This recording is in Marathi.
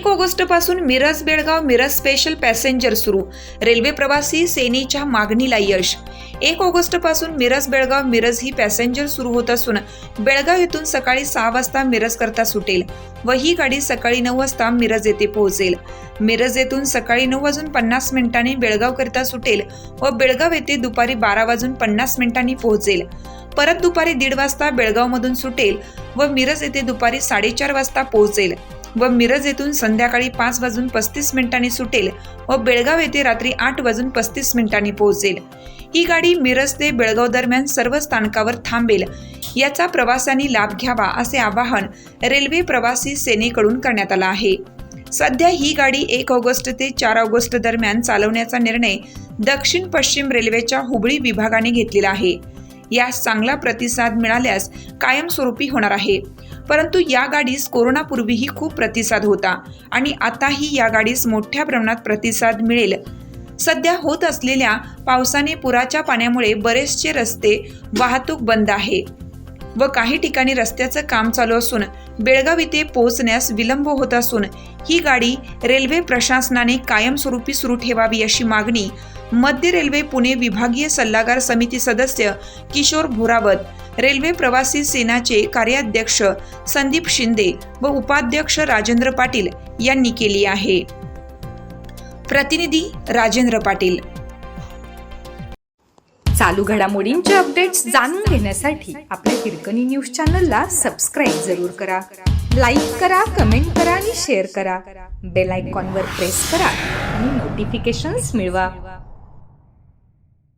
ऑगस्ट पासून मिरज बेळगाव मिरज स्पेशल पॅसेंजर सुरू, रेल्वे प्रवासी सेनेच्या मागणीला यश। 1 ऑगस्ट पासून मिरज बेळगाव मिरज ही पॅसेंजर सुरू होत असून बेळगाव येथून सकाळी 6 वाजता मिरज करता सुटेल व ही गाडी सकाळी 9 वाजता मिरज येथे पोहोचेल। मिरज येथून सकाळी 9:50 बेळगाव करता सुटेल व बेळगाव येथे दुपारी 12:50 पोहोचेल। परत दुपारी 1:30 वाजता बेळगाव मधून सुटेल व मिरज येथे दुपारी 4:30 वाजता पोहोचेल व मिरज येथून संध्याकाळी 5:35 सुटेल व बेळगाव येथे रात्री 8:35 पोहोचेल। ही गाडी मिरज ते बेळगाव दरम्यान सर्व स्थानकावर थांबेल, याचा प्रवाशांनी लाभ घ्यावा असे आवाहन रेल्वे प्रवासी सेनेकडून करण्यात आला आहे। सध्या ही गाडी 1 ऑगस्ट ते 4 ऑगस्ट दरम्यान चालवण्याचा निर्णय दक्षिण पश्चिम रेल्वेच्या हुबळी विभागाने घेतलेला आहे। यास चांगला प्रतिसाद मिळाल्यास कायमस्वरूपी होणार आहे, परंतु या गाडीस कोरोनापूर्वीही खूप प्रतिसाद होता आणि आताही या गाडीस मोठ्या प्रमाणात प्रतिसाद मिळेल। सध्या होत असलेल्या पावसाने पुराच्या पाण्यामुळे बरेचसे रस्ते वाहतूक बंद आहे व काही ठिकाणी रस्त्याचं काम चालू असून बेळगाव येथे पोहोचण्यास विलंब होत असून ही गाडी रेल्वे प्रशासनाने कायमस्वरूपी सुरू ठेवावी अशी मागणी मध्य रेल्वे पुणे विभागीय सल्लागार समिती सदस्य किशोर भोरावत, रेल्वे प्रवासी सेनाचे कार्याध्यक्ष संदीप शिंदे व उपाध्यक्ष राजेंद्र पाटील यांनी केली आहे। प्रतिनिधी राजेंद्र पाटील। चालू घडामोडींचे अपडेट्स जाणून घेण्यासाठी आपल्या हिरकणी न्यूज चॅनलला सबस्क्राईब जरूर करा, लाईक करा, कमेंट करा आणि शेअर करा। बेल आयकॉनवर प्रेस करा आणि नोटिफिकेशन्स मिळवा।